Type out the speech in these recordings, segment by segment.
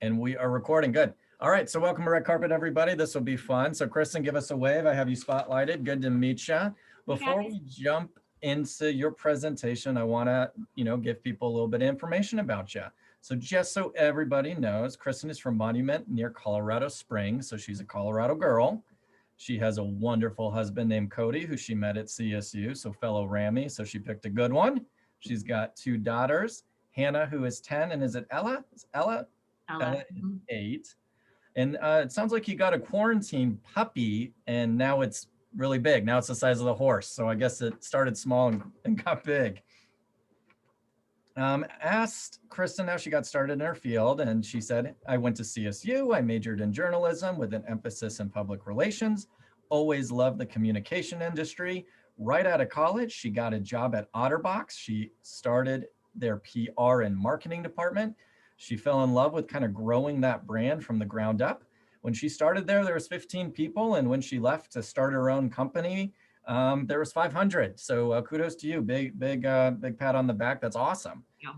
And we are recording. Good. All right. So welcome to Red Carpet, everybody. This will be fun. So Kristen, give us a wave. I have you spotlighted. Good to meet you. Before we jump into your presentation, I want to, give people a little bit of information about you. So just so everybody knows, Kristen is from Monument near Colorado Springs. So she's a Colorado girl. She has a wonderful husband named Cody, who she met at CSU. So fellow Rammy. So she picked a good one. She's got 2 daughters, Hannah, who is 10, and is it Ella? Is Ella? Ella is 8. And it sounds like you got a quarantine puppy and now it's really big. Now it's the size of the horse. So I guess it started small and got big. Asked Kristen how she got started in her field, and she said, I went to CSU. I majored in journalism with an emphasis in public relations. Always loved the communication industry. Right out of college, she got a job at OtterBox. She started their PR and marketing department. She fell in love with kind of growing that brand from the ground up. When she started there was 15 people. And when she left to start her own company, there was 500. So kudos to you. Big pat on the back. That's awesome. Yeah.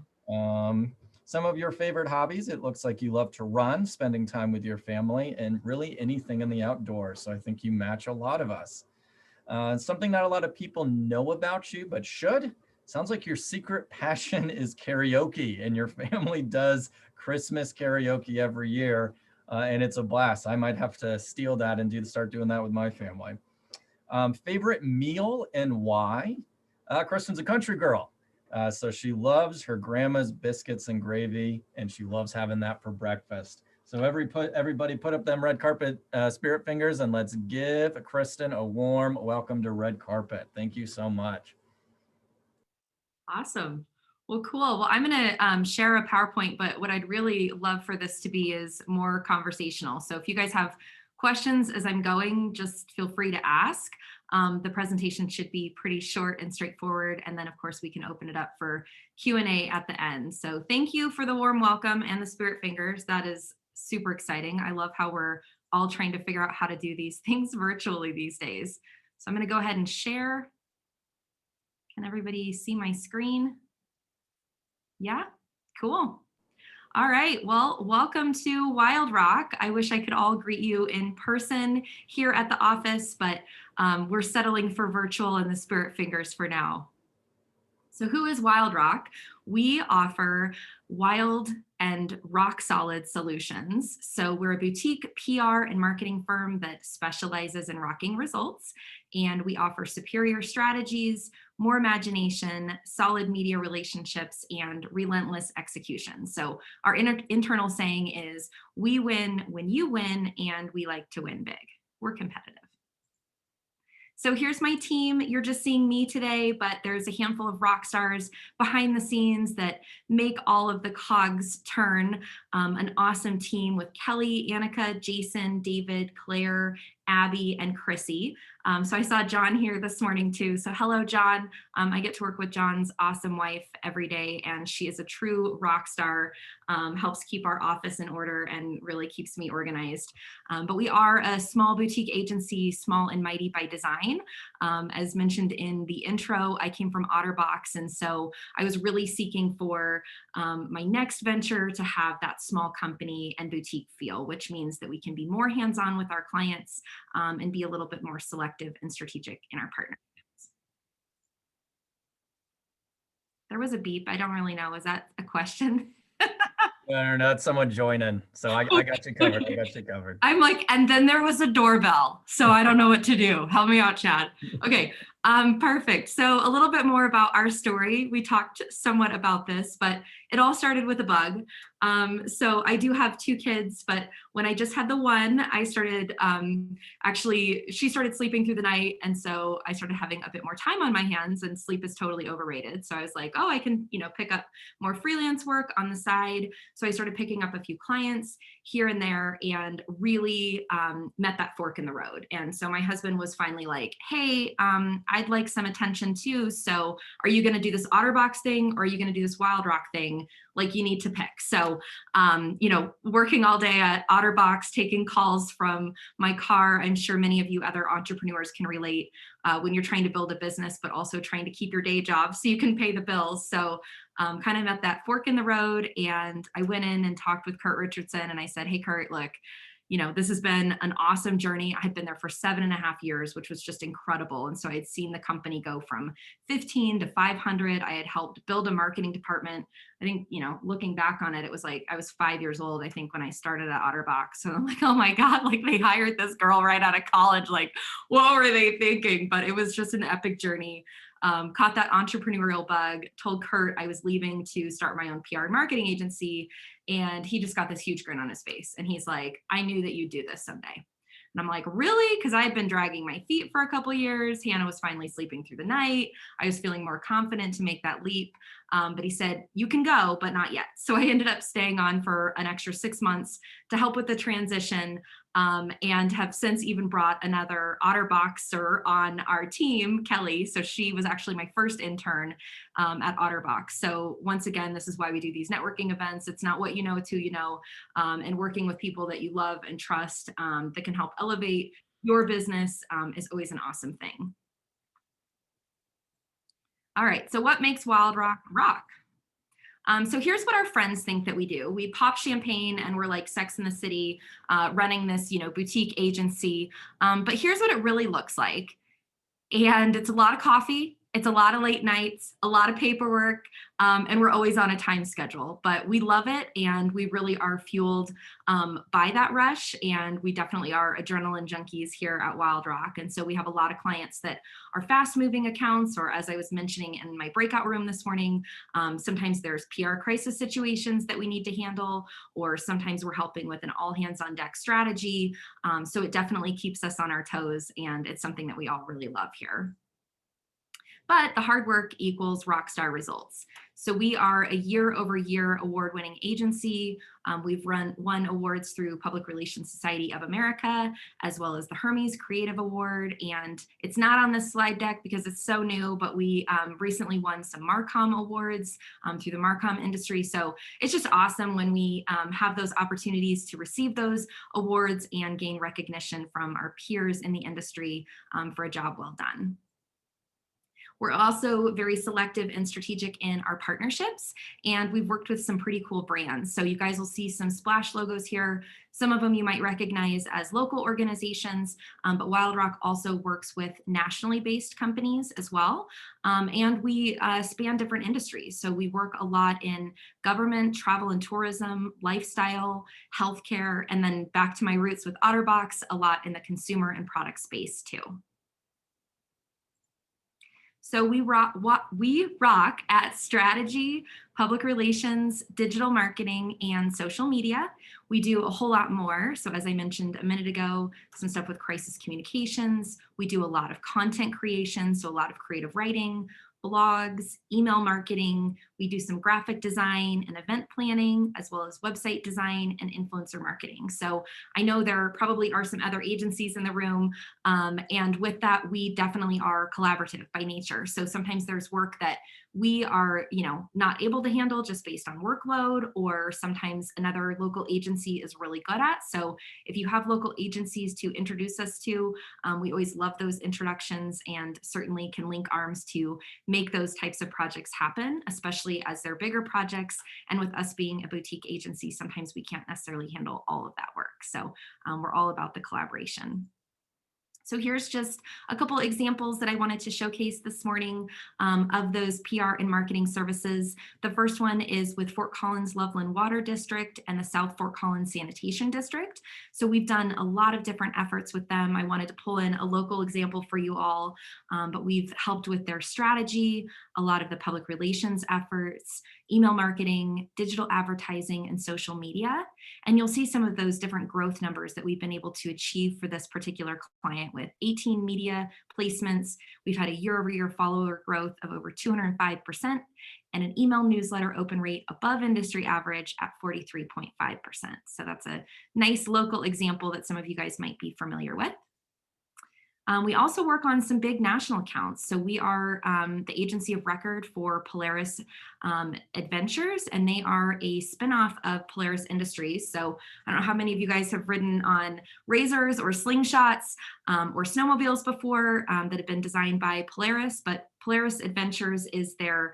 Some of your favorite hobbies, it looks like you love to run, spending time with your family, and really anything in the outdoors. So I think you match a lot of us. Something not a lot of people know about you, but should. Sounds like your secret passion is karaoke, and your family does Christmas karaoke every year, and it's a blast. I might have to steal that and start doing that with my family. Favorite meal and why? Kristen's a country girl, so she loves her grandma's biscuits and gravy, and she loves having that for breakfast. So everybody put up them red carpet spirit fingers, and let's give Kristen a warm welcome to Red Carpet. Thank you so much. Awesome. Well, cool. Well, I'm going to share a PowerPoint, but what I'd really love for this to be is more conversational. So if you guys have questions as I'm going, just feel free to ask. The presentation should be pretty short and straightforward. And then of course we can open it up for Q&A at the end. So thank you for the warm welcome and the spirit fingers. That is super exciting. I love how we're all trying to figure out how to do these things virtually these days. So I'm going to go ahead and share. Can everybody see my screen? Yeah, cool. All right, well, welcome to Wildrock. I wish I could all greet you in person here at the office, but we're settling for virtual and the spirit fingers for now. So who is Wildrock? We offer wild and rock solid solutions. So we're a boutique PR and marketing firm that specializes in rocking results. And we offer superior strategies, more imagination, solid media relationships, and relentless execution. So our internal saying is, we win when you win, and we like to win big. We're competitive. So here's my team. You're just seeing me today, but there's a handful of rock stars behind the scenes that make all of the cogs turn. An awesome team with Kelly, Annika, Jason, David, Claire, Abby, and Chrissy. So I saw John here this morning too. So hello, John. I get to work with John's awesome wife every day, and she is a true rock star, helps keep our office in order and really keeps me organized. But we are a small boutique agency, small and mighty by design. As mentioned in the intro, I came from OtterBox, and so I was really seeking for my next venture to have that small company and boutique feel, which means that we can be more hands-on with our clients and be a little bit more selective and strategic in our partnerships. There was a beep. I don't really know. Was that a question? No, that's someone joining. So I got you covered. I got you covered. I'm like, and then there was a doorbell. So I don't know what to do. Help me out, Chad. Okay, perfect. So a little bit more about our story. We talked somewhat about this, but it all started with a bug. So I do have 2 kids, but when I just had the one, I started, actually, she started sleeping through the night. And so I started having a bit more time on my hands, and sleep is totally overrated. So I was like, oh, I can, pick up more freelance work on the side. So I started picking up a few clients here and there, and really met that fork in the road. And so my husband was finally like, hey, I'd like some attention too. So are you going to do this OtterBox thing, or are you going to do this Wildrock thing? Like, you need to pick. So, you know, working all day at OtterBox, taking calls from my car, I'm sure many of you other entrepreneurs can relate when you're trying to build a business, but also trying to keep your day job so you can pay the bills. So kind of at that fork in the road. And I went in and talked with Kurt Richardson, and I said, hey, Kurt, look, you know, this has been an awesome journey. I had been there for 7.5 years, which was just incredible. And so I had seen the company go from 15 to 500. I had helped build a marketing department. I think, you know, looking back on it, it was like I was 5 years old, I think, when I started at OtterBox. So I'm like, oh my God, like they hired this girl right out of college. Like, what were they thinking? But it was just an epic journey. Caught that entrepreneurial bug, told Kurt I was leaving to start my own PR and marketing agency. And he just got this huge grin on his face. And he's like, I knew that you'd do this someday. And I'm like, really? Because I had been dragging my feet for a couple of years. Hannah was finally sleeping through the night. I was feeling more confident to make that leap. But he said, you can go, but not yet. So I ended up staying on for an extra 6 months to help with the transition, and have since even brought another OtterBoxer on our team, Kelly. So she was actually my first intern at OtterBox. So once again, this is why we do these networking events. It's not what you know, it's who you know, and working with people that you love and trust that can help elevate your business is always an awesome thing. All right, so what makes Wildrock rock? So here's what our friends think that we do. We pop champagne and we're like Sex in the City, running this, you know, boutique agency. But here's what it really looks like. And it's a lot of coffee. It's a lot of late nights, a lot of paperwork, and we're always on a time schedule. But we love it, and we really are fueled by that rush. And we definitely are adrenaline junkies here at Wildrock. And so we have a lot of clients that are fast-moving accounts, or as I was mentioning in my breakout room this morning, sometimes there's PR crisis situations that we need to handle, or sometimes we're helping with an all-hands-on-deck strategy. So it definitely keeps us on our toes, and it's something that we all really love here. But the hard work equals rockstar results. So we are a year-over-year award-winning agency. We've won awards through Public Relations Society of America, as well as the Hermes Creative Award. And it's not on this slide deck because it's so new, but we recently won some Marcom awards through the Marcom industry. So it's just awesome when we have those opportunities to receive those awards and gain recognition from our peers in the industry for a job well done. We're also very selective and strategic in our partnerships, and we've worked with some pretty cool brands. So you guys will see some splash logos here. Some of them you might recognize as local organizations, but Wildrock also works with nationally based companies as well. And we span different industries. So we work a lot in government, travel and tourism, lifestyle, healthcare, and then back to my roots with OtterBox, a lot in the consumer and product space too. So we rock at strategy, public relations, digital marketing, and social media. We do a whole lot more. So as I mentioned a minute ago, some stuff with crisis communications. We do a lot of content creation, so a lot of creative writing, blogs, email marketing. We do some graphic design and event planning, as well as website design and influencer marketing. So I know there probably are some other agencies in the room. And with that, we definitely are collaborative by nature. So sometimes there's work that we are, not able to handle just based on workload, or sometimes another local agency is really good at. So if you have local agencies to introduce us to, we always love those introductions, and certainly can link arms to make those types of projects happen, especially as they're bigger projects. And with us being a boutique agency, sometimes we can't necessarily handle all of that work. So we're all about the collaboration. So here's just a couple examples that I wanted to showcase this morning of those PR and marketing services. The first one is with Fort Collins Loveland Water District and the South Fort Collins Sanitation District. So we've done a lot of different efforts with them. I wanted to pull in a local example for you all, but we've helped with their strategy, a lot of the public relations efforts, email marketing, digital advertising, and social media. And you'll see some of those different growth numbers that we've been able to achieve for this particular client, with 18 media placements. We've had a year-over-year follower growth of over 205%, and an email newsletter open rate above industry average at 43.5%. So that's a nice local example that some of you guys might be familiar with. We also work on some big national accounts. So we are the agency of record for Polaris Adventures, and they are a spinoff of Polaris Industries. So I don't know how many of you guys have ridden on razors or slingshots or snowmobiles before that have been designed by Polaris, but Polaris Adventures is their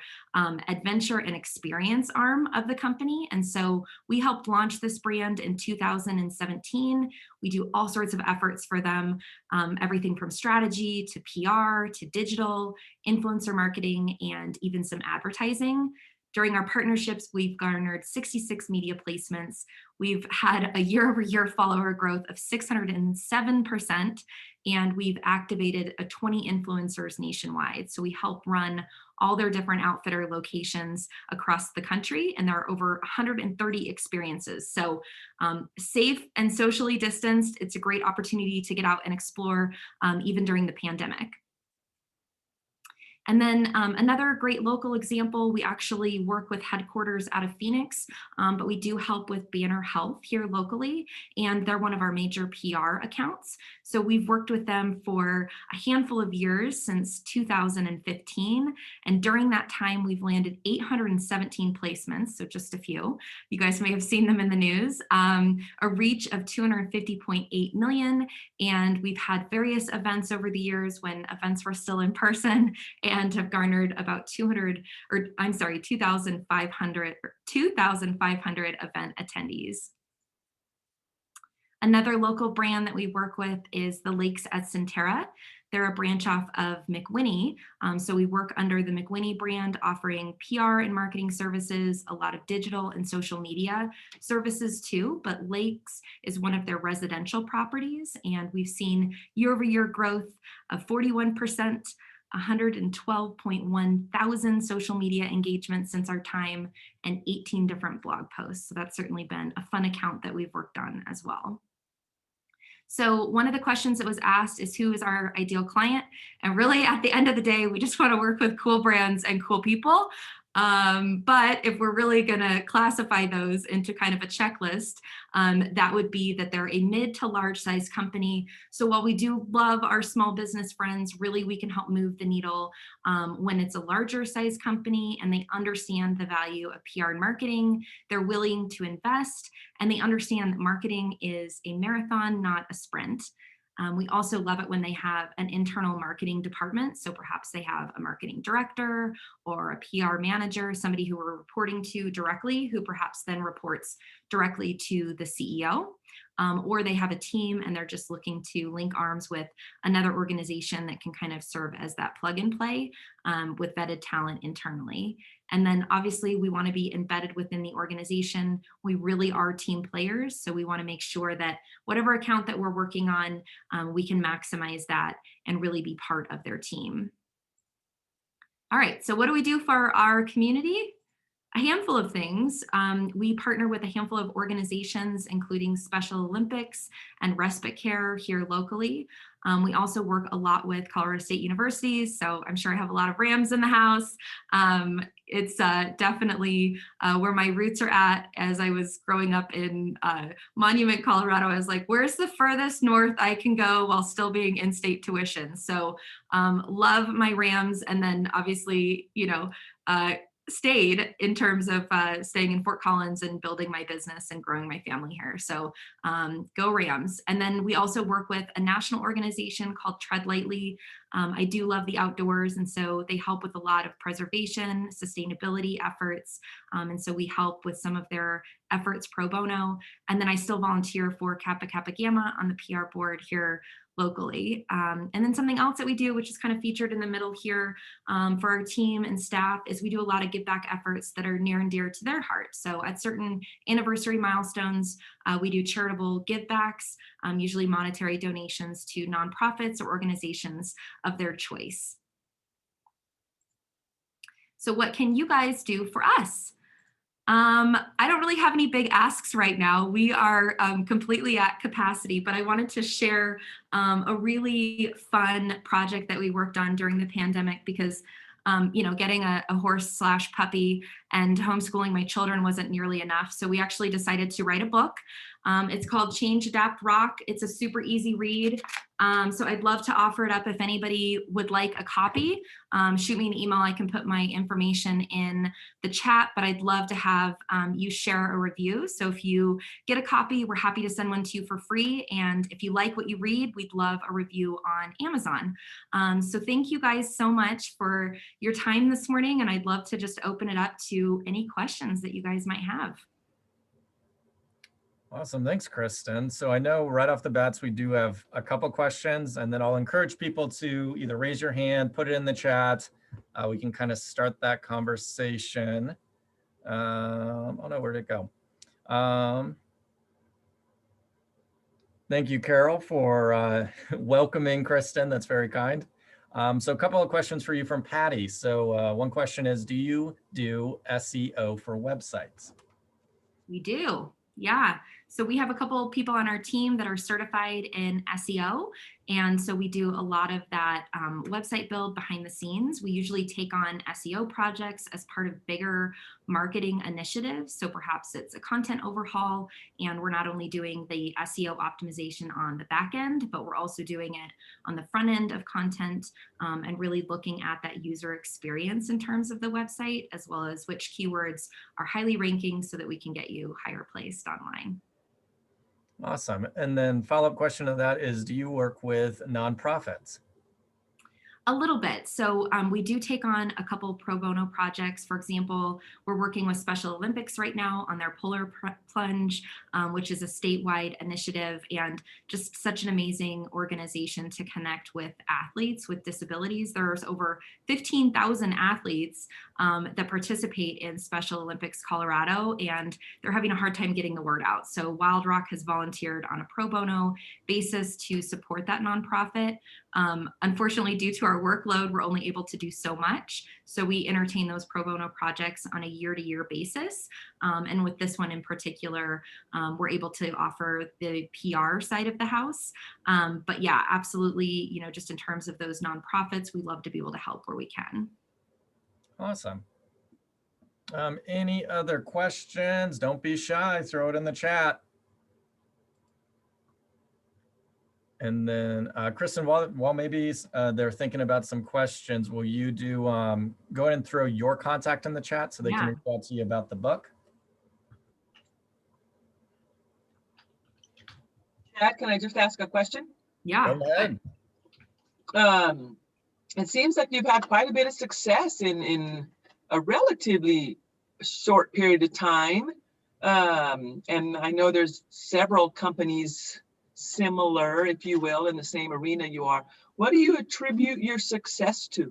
adventure and experience arm of the company. And so we helped launch this brand in 2017. We do all sorts of efforts for them, everything from strategy to PR to digital, influencer marketing, and even some advertising. During our partnerships, we've garnered 66 media placements. We've had a year-over-year follower growth of 607%, and we've activated 20 influencers nationwide. So we help run all their different outfitter locations across the country, and there are over 130 experiences. So safe and socially distanced, it's a great opportunity to get out and explore even during the pandemic. And then another great local example, we actually work with headquarters out of Phoenix, but we do help with Banner Health here locally, and they're one of our major PR accounts. So we've worked with them for a handful of years since 2015, and during that time, we've landed 817 placements, so just a few. You guys may have seen them in the news, a reach of 250.8 million, and we've had various events over the years when events were still in person, and have garnered about 2,500 event attendees. Another local brand that we work with is the Lakes at Centerra. They're a branch off of McWhinney. So we work under the McWhinney brand, offering PR and marketing services, a lot of digital and social media services too, but Lakes is one of their residential properties, and we've seen year-over-year growth of 41%, 112.1 thousand social media engagements since our time, and 18 different blog posts. So that's certainly been a fun account that we've worked on as well. So one of the questions that was asked is, who is our ideal client? And really at the end of the day, we just want to work with cool brands and cool people. But if we're really going to classify those into kind of a checklist, that would be that they're a mid to large size company. So while we do love our small business friends, really we can help move the needle when it's a larger size company and they understand the value of PR and marketing, they're willing to invest, and they understand that marketing is a marathon, not a sprint. We also love it when they have an internal marketing department. So perhaps they have a marketing director or a PR manager, somebody who we're reporting to directly, who perhaps then reports directly to the CEO. Or they have a team and they're just looking to link arms with another organization that can kind of serve as that plug and play with vetted talent internally. And then obviously we want to be embedded within the organization. We really are team players. So we want to make sure that whatever account that we're working on, we can maximize that and really be part of their team. All right, so what do we do for our community? A handful of things. We partner with a handful of organizations, including Special Olympics and Respite Care here locally. We also work a lot with Colorado State universities, so I'm sure I have a lot of Rams in the house. It's definitely where my roots are at. As I was growing up in Monument, Colorado, I was like, where's the furthest north I can go while still being in-state tuition? So love my Rams, and then obviously, you know, stayed in terms of staying in Fort Collins and building my business and growing my family here. So go Rams. And then we also work with a national organization called Tread Lightly. I do love the outdoors, and so they help with a lot of preservation, sustainability efforts. And so we help with some of their efforts pro bono. And then I still volunteer for Kappa Kappa Gamma on the PR board here locally. And then something else that we do, which is kind of featured in the middle here for our team and staff, is we do a lot of give back efforts that are near and dear to their heart. So at certain anniversary milestones, we do charitable give backs, usually monetary donations to nonprofits or organizations of their choice. So what can you guys do for us? I don't really have any big asks right now. We are completely at capacity, but I wanted to share a really fun project that we worked on during the pandemic because you know, getting a horse/puppy and homeschooling my children wasn't nearly enough. So we actually decided to write a book. It's called Change, Adapt, Rock. It's a super easy read. So I'd love to offer it up if anybody would like a copy. Shoot me an email. I can put my information in the chat, but I'd love to have you share a review. So if you get a copy, we're happy to send one to you for free. And if you like what you read, we'd love a review on Amazon. So thank you guys so much for your time this morning. And I'd love to just open it up to any questions that you guys might have. Awesome. Thanks, Kristen. So I know right off the bats, we do have a couple questions, and then I'll encourage people to either raise your hand, put it in the chat. We can kind of start that conversation. Oh no, where'd it go? Thank you, Carol, for welcoming Kristen. That's very kind. So a couple of questions for you from Patty. So one question is, do you do SEO for websites? We do. Yeah. So we have a couple of people on our team that are certified in SEO. And so we do a lot of that website build behind the scenes. We usually take on SEO projects as part of bigger marketing initiatives. So perhaps it's a content overhaul, and we're not only doing the SEO optimization on the back end, but we're also doing it on the front end of content, and really looking at that user experience in terms of the website, as well as which keywords are highly ranking so that we can get you higher placed online. Awesome. And then follow-up question to that is, do you work with nonprofits? A little bit. So we do take on a couple pro bono projects. For example, we're working with Special Olympics right now on their Polar Plunge, which is a statewide initiative, and just such an amazing organization to connect with athletes with disabilities. There's over 15,000 athletes that participate in Special Olympics Colorado, and they're having a hard time getting the word out. So Wildrock has volunteered on a pro bono basis to support that nonprofit. Unfortunately, due to our workload, we're only able to do so much. So we entertain those pro bono projects on a year-to-year basis. And with this one in particular, we're able to offer the PR side of the house. But yeah, absolutely, you know, just in terms of those nonprofits, we love to be able to help where we can. Awesome. Any other questions? Don't be shy, throw it in the chat. And then Kristen, while maybe they're thinking about some questions, will you do go ahead and throw your contact in the chat so they can reach out to you about the book? Chad, can I just ask a question? Yeah. Go ahead. It seems like you've had quite a bit of success in a relatively short period of time. And I know there's several companies similar, if you will, in the same arena you are. What do you attribute your success to?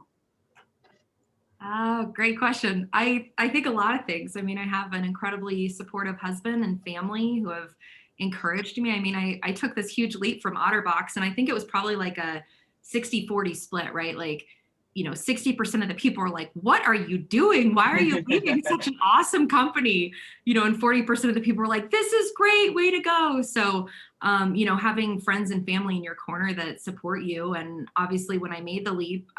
Great question. I think a lot of things. I mean, I have an incredibly supportive husband and family who have encouraged me. I mean, I took this huge leap from OtterBox, and I think it was probably like a 60-40 split, right? Like, you know, 60% of the people are like, what are you doing? Why are you leaving such an awesome company? You know, and 40% of the people are like, this is great, way to go. So, you know, having friends and family in your corner that support you. And obviously when I made the leap,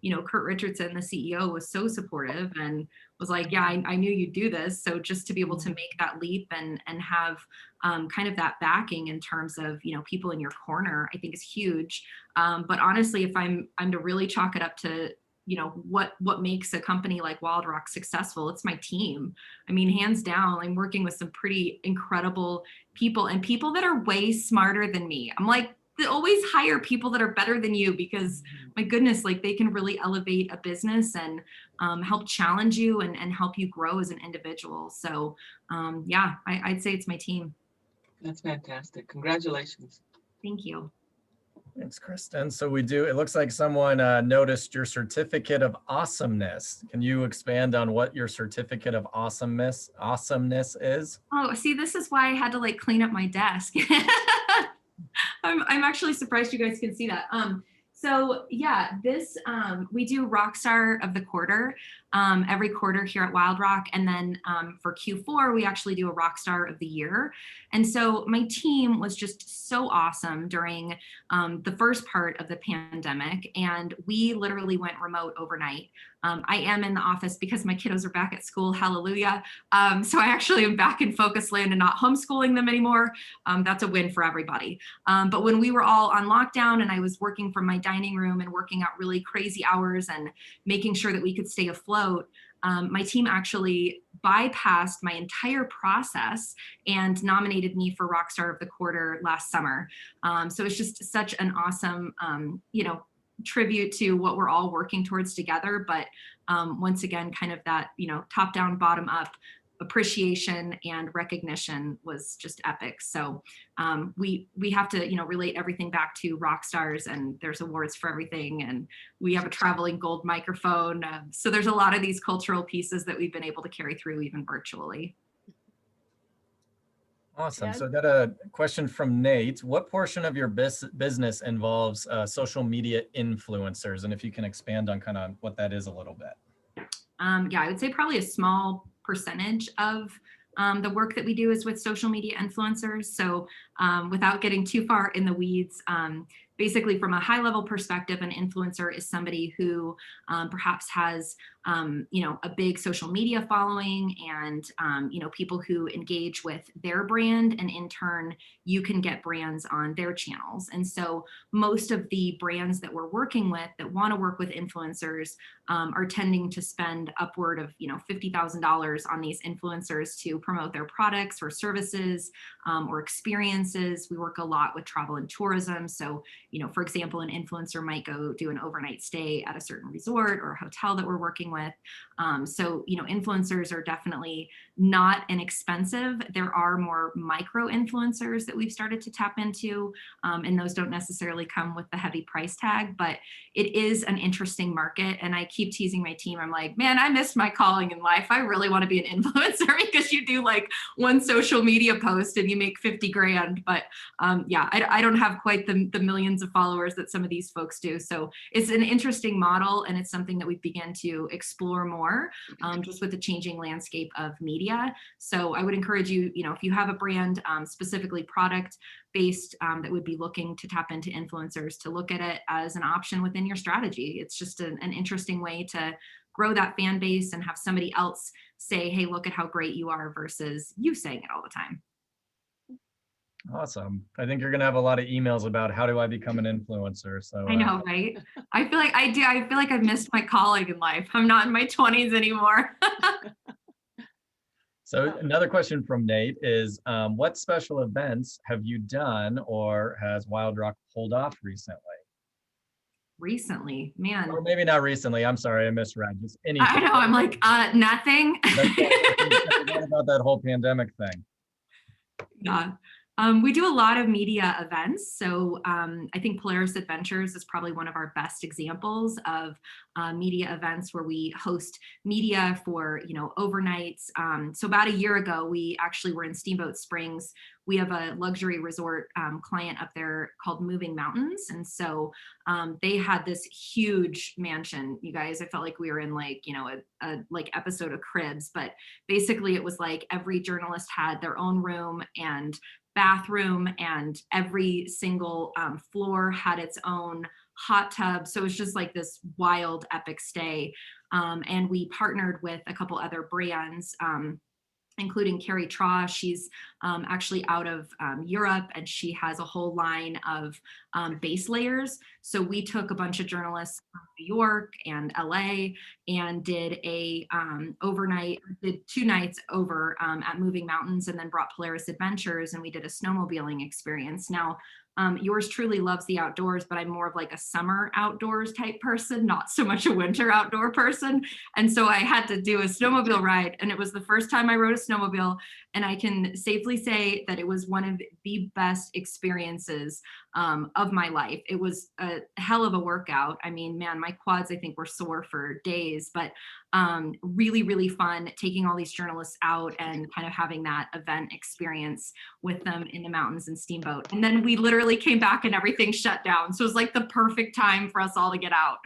you know, Kurt Richardson, the CEO, was so supportive and was like, yeah, I knew you'd do this. So just to be able to make that leap and have kind of that backing in terms of, you know, people in your corner, I think is huge. But honestly, if I'm to really chalk it up to, you know, what makes a company like Wildrock successful, it's my team. I mean, hands down, I'm working with some pretty incredible people and people that are way smarter than me. I'm like, always hire people that are better than you, because my goodness, like they can really elevate a business and help challenge you and help you grow as an individual. So yeah, I'd say it's my team. That's fantastic. Congratulations. Thank you. Thanks, Kristen. So it looks like someone noticed your certificate of awesomeness. Can you expand on what your certificate of awesomeness is? Oh, see, this is why I had to like clean up my desk. I'm actually surprised you guys can see that. So yeah, this, we do Rockstar of the Quarter every quarter here at Wildrock. And then for Q4, we actually do a Rockstar of the Year. And so my team was just so awesome during the first part of the pandemic. And we literally went remote overnight. I am in the office because my kiddos are back at school. Hallelujah. So I actually am back in focus land and not homeschooling them anymore. That's a win for everybody. But when we were all on lockdown and I was working from my dining room and working out really crazy hours and making sure that we could stay afloat, my team actually bypassed my entire process and nominated me for Rockstar of the Quarter last summer. So it's just such an awesome, tribute to what we're all working towards together. But once again, kind of that, top down, bottom up appreciation and recognition was just epic. So we have to, relate everything back to rock stars, and there's awards for everything. And we have a traveling gold microphone. So there's a lot of these cultural pieces that we've been able to carry through even virtually. Awesome. Ted? So I got a question from Nate. What portion of your business involves social media influencers? And if you can expand on kind of what that is a little bit. Yeah, I would say probably a small percentage of the work that we do is with social media influencers. So without getting too far in the weeds, basically from a high level perspective, an influencer is somebody who perhaps has a big social media following and people who engage with their brand, and in turn you can get brands on their channels. And so most of the brands that we're working with that want to work with influencers are tending to spend upward of $50,000 on these influencers to promote their products or services or experiences. We work a lot with travel and tourism. So for example, an influencer might go do an overnight stay at a certain resort or hotel that we're working with. So influencers are definitely not inexpensive. There are more micro influencers that we've started to tap into, and those don't necessarily come with the heavy price tag, but it is an interesting market. And I keep teasing my team. I'm like, man, I missed my calling in life. I really want to be an influencer because you do like one social media post and you make 50 grand. But I don't have quite the millions of followers that some of these folks do. So it's an interesting model, and it's something that we begin to explore more just with the changing landscape of media. So I would encourage you, if you have a brand specifically product based that would be looking to tap into influencers, to look at it as an option within your strategy. It's just an interesting way to grow that fan base and have somebody else say, hey, look at how great you are, versus you saying it all the time. Awesome. I think you're going to have a lot of emails about how do I become an influencer. So I know, right? I feel like I do. I feel like I've missed my calling in life. I'm not in my 20s anymore. So another question from Nate is, what special events have you done or has Wildrock pulled off recently? Recently, man. Or maybe not recently. I'm sorry, I misread. Just anything. I know. I'm like, nothing. I forgot about that whole pandemic thing. Yeah. We do a lot of media events. So I think Polaris Adventures is probably one of our best examples of media events where we host media for, overnights. So about a year ago, we actually were in Steamboat Springs. We have a luxury resort client up there called Moving Mountains. And so they had this huge mansion, you guys. I felt like we were in like, a episode of Cribs, but basically it was like every journalist had their own room and bathroom, and every single floor had its own hot tub. So it was just like this wild, epic stay. And we partnered with a couple other brands, including Carrie Traw. She's actually out of Europe, and she has a whole line of base layers. So we took a bunch of journalists from New York and LA and did a did 2 nights over at Moving Mountains, and then brought Polaris Adventures, and we did a snowmobiling experience. Now, yours truly loves the outdoors, but I'm more of like a summer outdoors type person, not so much a winter outdoor person. And so I had to do a snowmobile ride, and it was the first time I rode a snowmobile. And I can safely say that it was one of the best experiences of my life. It was a hell of a workout. I mean, man, my quads, I think, were sore for days, but really, really fun taking all these journalists out and kind of having that event experience with them in the mountains and Steamboat. And then we literally came back and everything shut down. So it was like the perfect time for us all to get out.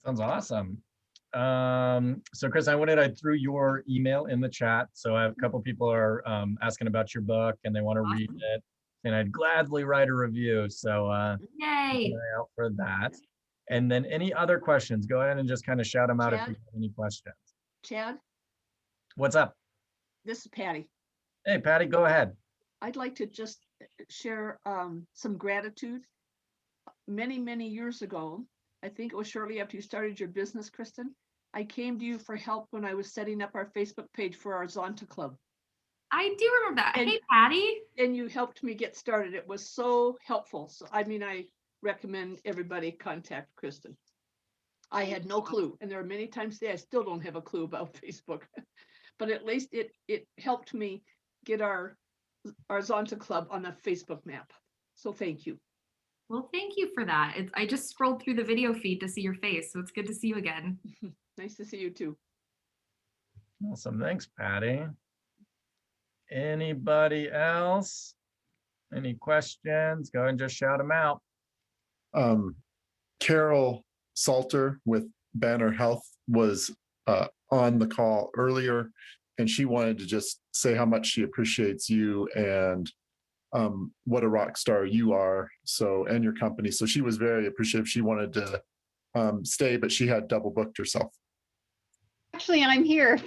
Sounds awesome. So Chris, I threw your email in the chat. So I have a couple people are asking about your book and they want to read it, and I'd gladly write a review. So Yay! keep an eye out for that. And then any other questions, go ahead and just kind of shout them out if you Chad? have any questions. Chad, What's up? this is Patty. Hey, Patty, go ahead. I'd like to just share some gratitude. Many, many years ago, I think it was shortly after you started your business, Kristen, I came to you for help when I was setting up our Facebook page for our Zonta Club. I do remember that. And- Hey, Patty. And you helped me get started. It was so helpful. So, I mean, I recommend everybody contact Kristen. I had no clue. And there are many times today I still don't have a clue about Facebook. But at least it helped me get our Zonta Club on the Facebook map. So thank you. Well, thank you for that. I just scrolled through the video feed to see your face, so it's good to see you again. Nice to see you too. Awesome. Thanks, Patty. Anybody else? Any questions? Go ahead and just shout them out. Carol Salter with Banner Health was on the call earlier, and she wanted to just say how much she appreciates you and what a rock star you are, so, and your company. So she was very appreciative. She wanted to stay, but she had double booked herself. Actually, I'm here.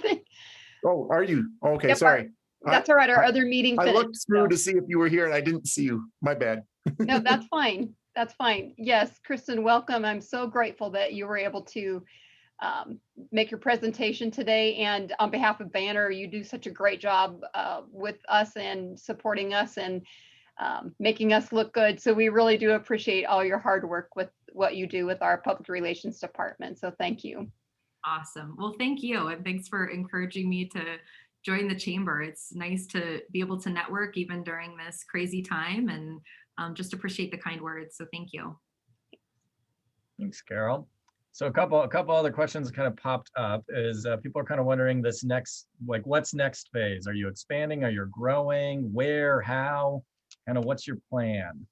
Oh, are you? Okay, Yep, sorry. That's all right. Our other meeting I finished. looked through so- to see if you were here and I didn't see you. My bad. No, that's fine. That's fine. Yes, Kristen, welcome. I'm so grateful that you were able to make your presentation today. And on behalf of Banner, you do such a great job with us and supporting us and making us look good. So we really do appreciate all your hard work with what you do with our public relations department. So thank you. Awesome. Well, thank you. And thanks for encouraging me to join the chamber. It's nice to be able to network even during this crazy time, and just appreciate the kind words. So thank you. Thanks, Carol. So a couple other questions kind of popped up is people are kind of wondering this next, like what's next phase? Are you expanding? Are you growing? Where? How? Kind of what's your plan?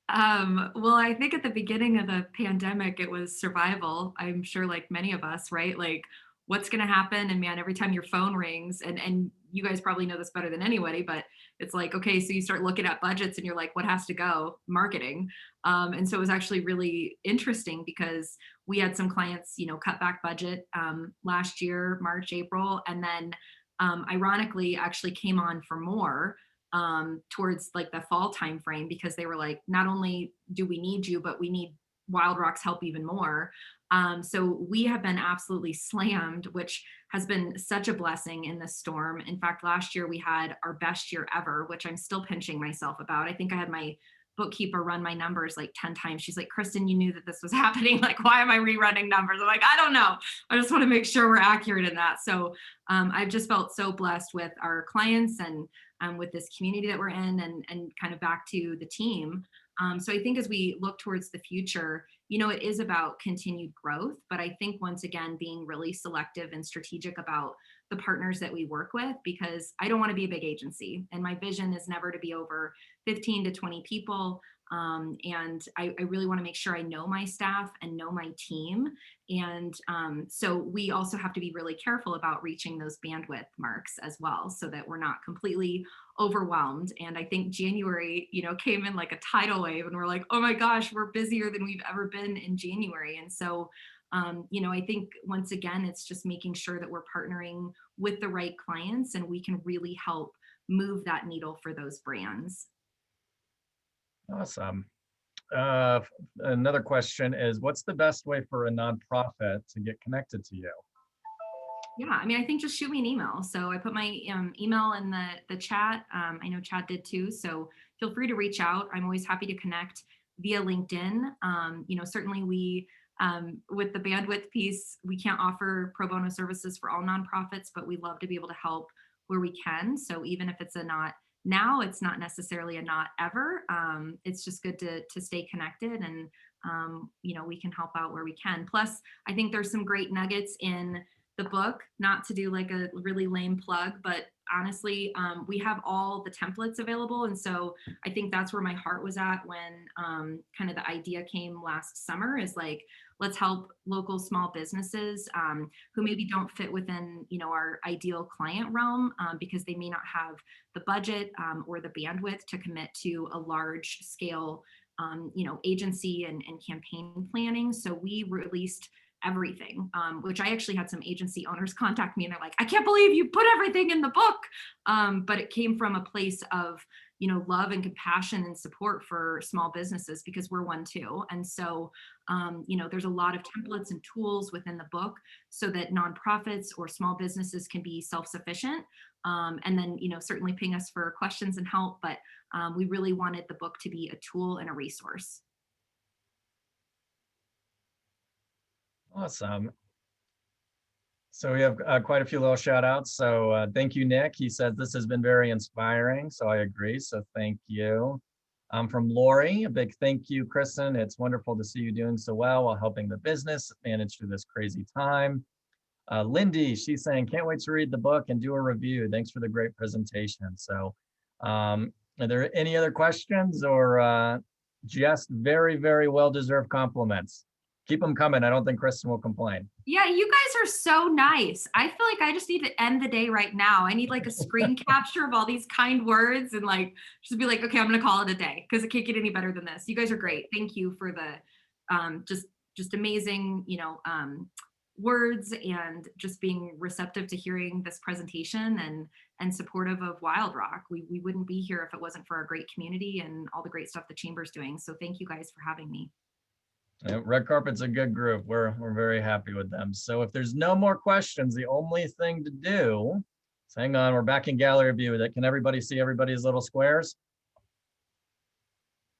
Well, I think at the beginning of the pandemic, it was survival. I'm sure like many of us, right? Like what's going to happen? And man, every time your phone rings and you guys probably know this better than anybody, but it's like, okay, so you start looking at budgets and you're like, what has to go? Marketing. And so it was actually really interesting because we had some clients, you know, cut back budget last year, March, April, and then ironically actually came on for more towards like the fall timeframe because they were like, not only do we need you, but we need Wildrock's help even more. So we have been absolutely slammed, which has been such a blessing in this storm. In fact, last year we had our best year ever, which I'm still pinching myself about. I think I had my bookkeeper run my numbers like 10 times. She's like, Kristen, you knew that this was happening. Like, why am I rerunning numbers? I'm like, I don't know. I just want to make sure we're accurate in that. So I've just felt so blessed with our clients and with this community that we're in and kind of back to the team. So I think as we look towards the future, you know, it is about continued growth, but I think once again, being really selective and strategic about the partners that we work with, because I don't want to be a big agency and my vision is never to be over 15 to 20 people. And I really want to make sure I know my staff and know my team. And so we also have to be really careful about reaching those bandwidth marks as well, so that we're not completely overwhelmed. And I think January, you know, came in like a tidal wave and we're like, oh my gosh, we're busier than we've ever been in January. And so, you know, I think once again, it's just making sure that we're partnering with the right clients and we can really help move that needle for those brands. Awesome. Another question is, what's the best way for a nonprofit to get connected to you? Yeah, I mean, I think just shoot me an email. So I put my email in the chat. I know Chad did too. So feel free to reach out. I'm always happy to connect via LinkedIn. You know, certainly we, with the bandwidth piece, we can't offer pro bono services for all nonprofits, but we love to be able to help where we can. So even if it's a not now, it's not necessarily a not ever. It's just good to stay connected and, you know, we can help out where we can. Plus, I think there's some great nuggets in the book, not to do like a really lame plug, but honestly, we have all the templates available. And so I think that's where my heart was at when kind of the idea came last summer is like, let's help local small businesses who maybe don't fit within, you know, our ideal client realm because they may not have the budget or the bandwidth to commit to a large scale agency and campaign planning. So we released everything, which I actually had some agency owners contact me and they're like, I can't believe you put everything in the book. But it came from a place of, love and compassion and support for small businesses, because we're one too. And so, there's a lot of templates and tools within the book so that nonprofits or small businesses can be self-sufficient. And then, certainly ping us for questions and help. But we really wanted the book to be a tool and a resource. Awesome. So we have quite a few little shout outs. So thank you, Nick. He says this has been very inspiring. So I agree. So thank you. From Lori, a big thank you, Kristen. It's wonderful to see you doing so well while helping the business manage through this crazy time. Lindy, she's saying, can't wait to read the book and do a review. Thanks for the great presentation. So are there any other questions, or just very, very well-deserved compliments? Keep them coming. I don't think Kristen will complain. Yeah, you guys are so nice. I feel like I just need to end the day right now. I need like a screen capture of all these kind words and like just be like, okay, I'm gonna call it a day because it can't get any better than this. You guys are great. Thank you for the just amazing, words, and just being receptive to hearing this presentation and supportive of Wildrock. We wouldn't be here if it wasn't for our great community and all the great stuff the Chamber's doing. So thank you guys for having me. Red Carpet's a good group. We're very happy with them. So if there's no more questions, the only thing to do is hang on. We're back in gallery view. Can everybody see everybody's little squares?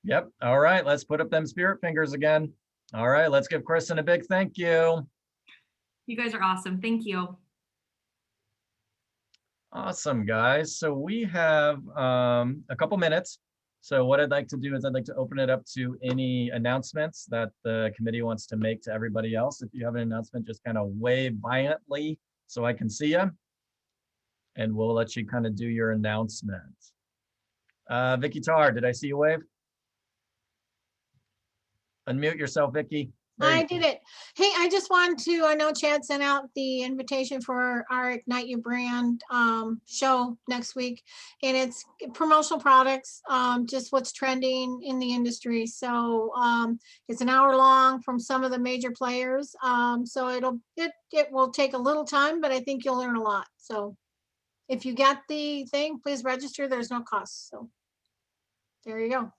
Yep. All right. Let's put up them spirit fingers again. All right. Let's give Kristen a big thank you. You guys are awesome. Thank you. Awesome, guys. So we have a couple minutes. So what I'd like to do is I'd like to open it up to any announcements that the committee wants to make to everybody else. If you have an announcement, just kind of wave violently so I can see you. And we'll let you kind of do your announcement. Vicky Tar, did I see you wave? Unmute yourself, Vicky. I did it. Hey, I just wanted to, I know Chad sent out the invitation for our Ignite Your Brand show next week, and it's promotional products, just what's trending in the industry. So it's an hour long from some of the major players. So it will take a little time, but I think you'll learn a lot. So if you got the thing, please register. There's no cost. So there you go.